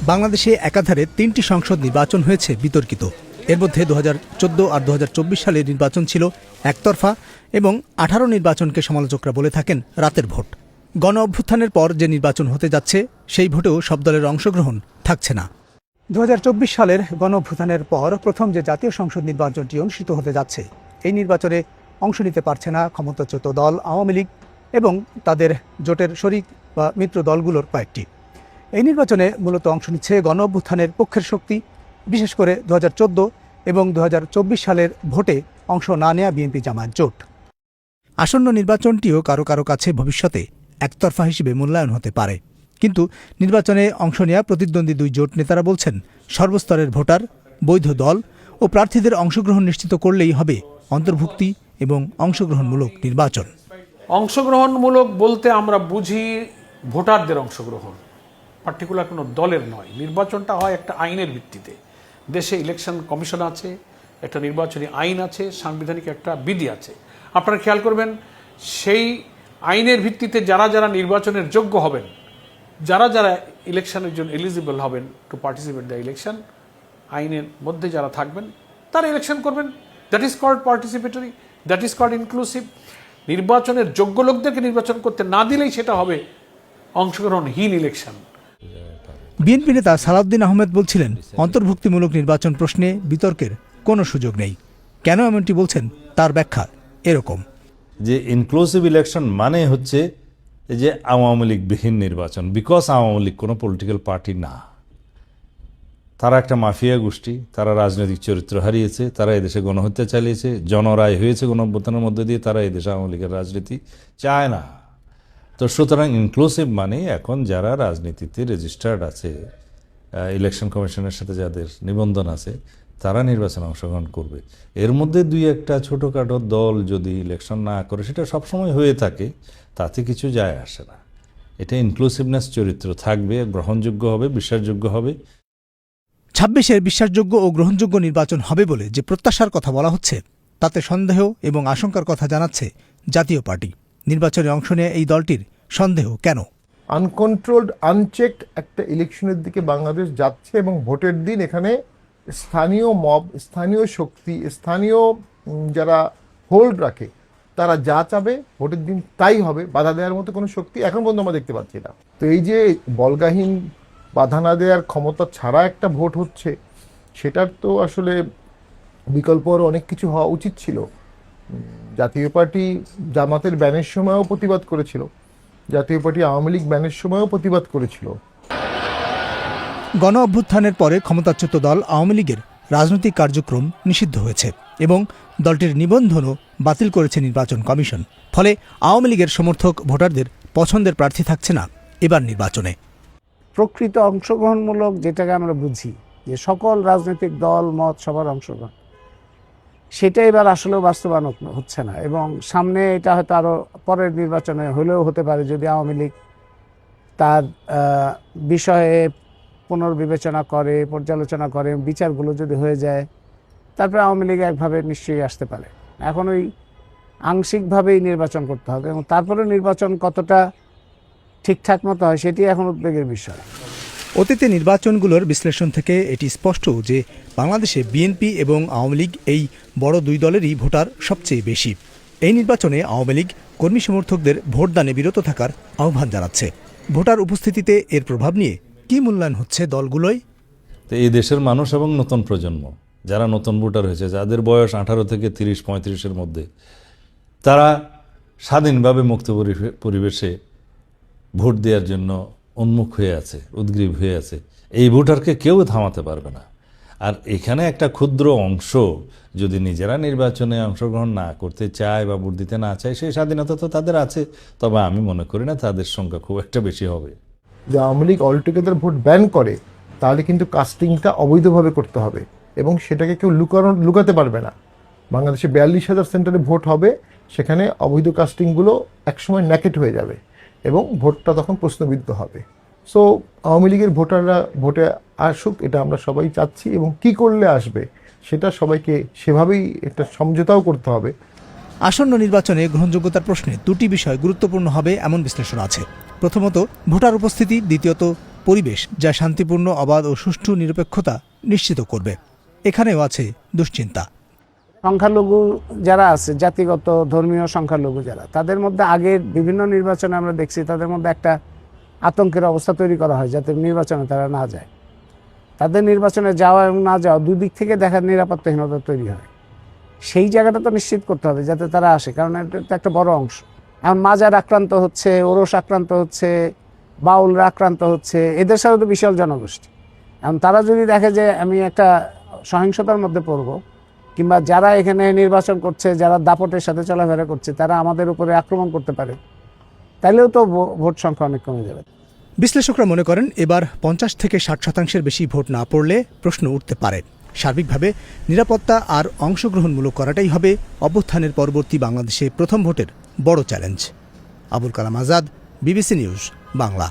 বাংলাদেশে একাধারে ৩টি সংসদ নির্বাচন হয়েছে বিতর্কিত। এর মধ্যে 2014 আর 2024 সালের নির্বাচন ছিল একতরফা এবং 18 নির্বাচনকে সমালোচকরা বলে থাকেন রাতের ভোট। গণ অভ্যুত্থানের পর যে নির্বাচন হতে যাচ্ছে সেই ভোটেও সব দলের অংশগ্রহণ থাকছে না। 2024 সালের গণ অভ্যুত্থানের পর প্রথম যে জাতীয় সংসদ নির্বাচনটি অনুষ্ঠিত হতে যাচ্ছে, এই নির্বাচনে অংশ নিতে পারছে না ক্ষমতাচ্যুত দল আওয়ামী লীগ এবং তাদের জোটের শরিক বা মিত্র দলগুলোর কয়েকটি। এই নির্বাচনে মূলত অংশ নিচ্ছে গণ অভ্যুত্থানের পক্ষের শক্তি, বিশেষ করে 2014 এবং 2024 সালের ভোটে অংশ না নেয়া বিএনপি জামায়াত জোট। আসন্ন নির্বাচনটিও কারো কারো কাছে ভবিষ্যতে একতরফা হিসেবে মূল্যায়ন হতে পারে। কিন্তু নির্বাচনে অংশ নেয়া প্রতিদ্বন্দ্বী দুই জোট নেতারা বলছেন, সর্বস্তরের ভোটার, বৈধ দল ও প্রার্থীদের অংশগ্রহণ নিশ্চিত করলেই হবে অন্তর্ভুক্তি এবং অংশগ্রহণমূলক নির্বাচন। অংশগ্রহণমূলক বলতে আমরা বুঝি ভোটারদের অংশগ্রহণ, পার্টিকুলার কোনো দলের নয়। নির্বাচনটা হয় একটা আইনের ভিত্তিতে। দেশে ইলেকশন কমিশন আছে, একটা নির্বাচনী আইন আছে, সাংবিধানিক একটা বিধি আছে। আপনারা খেয়াল করবেন, সেই আইনের ভিত্তিতে যারা যারা নির্বাচনের যোগ্য হবেন, যারা যারা ইলেকশনের জন্য এলিজিবল হবেন টু পার্টিসিপেট দ্য ইলেকশন, আইনের মধ্যে যারা থাকবেন তারা ইলেকশন করবেন। That is called participatory, that is called inclusive. নির্বাচনের যোগ্য লোকদেরকে নির্বাচন করতে না দিলেই সেটা হবে অংশগ্রহণহীন ইলেকশন। বিএনপি নেতা সালাউদ্দিন আহমেদ বলছিলেন, অন্তর্ভুক্তিমূলক নির্বাচন প্রশ্নে বিতর্কের কোনো সুযোগ নেই। কেন এমনটি বলছেন তার ব্যাখ্যা এরকম যে ইনক্লুসিভ ইলেকশন মানে হচ্ছে যে আওয়ামী লীগ বিহীন নির্বাচন, বিকজ আওয়ামী লীগ কোনো পলিটিক্যাল পার্টি না। তারা একটা মাফিয়া গোষ্ঠী, তারা রাজনৈতিক চরিত্র হারিয়েছে, তারা এদেশে গণহত্যা চালিয়েছে, জনরায় হয়েছে গণঅভ্যুত্থানের মধ্যে দিয়ে, তারা এদেশে আওয়ামী লীগের রাজনীতি চায় না। তো সুতরাং ইনক্লুসিভ মানে এখন যারা রাজনীতিতে রেজিস্টার্ড আছে, ইলেকশন কমিশনের সাথে যাদের নিবন্ধন আছে, তারা নির্বাচনে অংশগ্রহণ করবে। এর মধ্যে দুই একটা ছোটোখাটো দল যদি ইলেকশন না করে, সেটা সবসময় হয়ে থাকে, তাতে কিছু যায় আসে না। এটা ইনক্লুসিভনেস চরিত্র থাকবে, গ্রহণযোগ্য হবে, বিশ্বাসযোগ্য হবে। 26-এর বিশ্বাসযোগ্য ও গ্রহণযোগ্য নির্বাচন হবে বলে যে প্রত্যাশার কথা বলা হচ্ছে, তাতে সন্দেহ এবং আশঙ্কার কথা জানাচ্ছে জাতীয় পার্টি। নির্বাচনে অংশ নেয় এই দলটির সন্দেহ কেন? আনকন্ট্রোলড, আনচেকড একটা ইলেকশনের দিকে বাংলাদেশ যাচ্ছে এবং ভোটের দিন এখানে স্থানীয় মব, স্থানীয় শক্তি, স্থানীয় যারা হোল্ড রাখে, তারা যা চাবে ভোটের দিন তাই হবে। বাধা দেওয়ার মতো কোনো শক্তি এখন পর্যন্ত আমরা দেখতে পাচ্ছি না। তো এই যে বলগাহীন বাধা না দেওয়ার ক্ষমতা ছাড়া একটা ভোট হচ্ছে, সেটার তো আসলে বিকল্প আরও অনেক কিছু হওয়া উচিত ছিল। জাতীয় পার্টি জামাতের ব্যানের সময়ও প্রতিবাদ করেছিল, জাতীয় পার্টি আওয়ামী লীগ ব্যানের সময়ও প্রতিবাদ করেছিল। গণ অভ্যুত্থানের পরে ক্ষমতাচ্যুত দল আওয়ামী লীগের রাজনৈতিক কার্যক্রম নিষিদ্ধ হয়েছে এবং দলটির নিবন্ধনও বাতিল করেছে নির্বাচন কমিশন। ফলে আওয়ামী লীগের সমর্থক ভোটারদের পছন্দের প্রার্থী থাকছে না এবার নির্বাচনে। প্রকৃত অংশগ্রহণমূলক যেটাকে আমরা বুঝি, যে সকল রাজনৈতিক দল মত সবার অংশগ্রহণ, সেটা এবার আসলেও বাস্তবায়ন হচ্ছে না। এবং সামনে এটা হয়তো আরও পরের নির্বাচনে হলেও হতে পারে, যদি আওয়ামী লীগ তার বিষয়ে পুনর্বিবেচনা করে, পর্যালোচনা করে, বিচারগুলো যদি হয়ে যায়, তারপরে আওয়ামী লীগ একভাবে নিশ্চয়ই আসতে পারে। এখন ওই আংশিকভাবেই নির্বাচন করতে হবে এবং তারপরে নির্বাচন কতটা ঠিকঠাক মতো হয় সেটি এখন উদ্বেগের বিষয়। অতীতে নির্বাচনগুলোর বিশ্লেষণ থেকে এটি স্পষ্ট যে বাংলাদেশে বিএনপি এবং আওয়ামী লীগ এই বড় দুই দলেরই ভোটার সবচেয়ে বেশি। এই নির্বাচনে আওয়ামী লীগ কর্মী সমর্থকদের ভোটদানে বিরত থাকার আহ্বান জানাচ্ছে। ভোটার উপস্থিতিতে এর প্রভাব নিয়ে কি মূল্যায়ন হচ্ছে দলগুলোই? তো এই দেশের মানুষ এবং নতুন প্রজন্ম যারা নতুন ভোটার হয়েছে, যাদের বয়স 18 থেকে 30-35-এর মধ্যে, তারা স্বাধীনভাবে মুক্ত পরিবেশে ভোট দেওয়ার জন্য উন্মুখ হয়ে আছে, উদ্গ্রীব হয়ে আছে। এই ভোটারকে কেউ থামাতে পারবে না। আর এখানে একটা ক্ষুদ্র অংশ যদি নিজেরা নির্বাচনে অংশগ্রহণ না করতে চায় বা ভোট দিতে না চায়, সেই স্বাধীনতা তো তাদের আছে, তবে আমি মনে করি না তাদের সংখ্যা খুব একটা বেশি হবে। যে Awami League altogether vote ban করে, তাহলে কিন্তু কাস্টিংটা অবৈধভাবে করতে হবে এবং সেটাকে কেউ লুকাতে পারবে না। বাংলাদেশে 42,000 সেন্টারে ভোট হবে, সেখানে অবৈধ কাস্টিংগুলো একসময় ন্যাকেট হয়ে যাবে এবং ভোটটা তখন প্রশ্নবিদ্ধ হবে। সো আওয়ামী লীগের ভোটাররা ভোটে আসুক, এটা আমরা সবাই চাচ্ছি, এবং কি করলে আসবে সেটা সবাইকে সেভাবেই একটা সমঝোতাও করতে হবে। আসন্ন নির্বাচনে গ্রহণযোগ্যতার প্রশ্নে দুটি বিষয় গুরুত্বপূর্ণ হবে এমন বিশ্লেষণ আছে। প্রথমত ভোটার উপস্থিতি, দ্বিতীয়ত পরিবেশ যা শান্তিপূর্ণ, অবাধ ও সুষ্ঠু নিরপেক্ষতা নিশ্চিত করবে। এখানেও আছে দুশ্চিন্তা। সংখ্যালঘু যারা আছে, জাতিগত ধর্মীয় সংখ্যালঘু যারা, তাদের মধ্যে আগের বিভিন্ন নির্বাচনে আমরা দেখছি তাদের মধ্যে একটা আতঙ্কের অবস্থা তৈরি করা হয় যাতে নির্বাচনে তারা না যায়। তাদের নির্বাচনে যাওয়া এবং না যাওয়া দুই দিক থেকে দেখার নিরাপত্তাহীনতা তৈরি হয়। সেই জায়গাটা তো নিশ্চিত করতে হবে যাতে তারা আসে, কারণ এটা তো একটা বড় অংশ। এখন মাজার আক্রান্ত হচ্ছে, ওরস আক্রান্ত হচ্ছে, বাউলরা আক্রান্ত হচ্ছে, এদের সাথে তো বিশাল জনগোষ্ঠী। এখন তারা যদি দেখে যে আমি একটা সহিংসতার মধ্যে পড়বো, কিংবা যারা এখানে নির্বাচন করছে, যারা দাপটের সাথে চলাফেরা করছে, তারা আমাদের উপরে আক্রমণ করতে পারে, তাইলেও তো ভোট সংখ্যা অনেক কমে যাবে। বিশ্লেষকরা মনে করেন এবার 50 থেকে 60% বেশি ভোট না পড়লে প্রশ্ন উঠতে পারে। সার্বিকভাবে নিরাপত্তা আর অংশগ্রহণমূলক করাটাই হবে অভ্যুত্থানের পরবর্তী বাংলাদেশে প্রথম ভোটের বড় challenge. Abul Kalam Azad, BBC news, Bangla.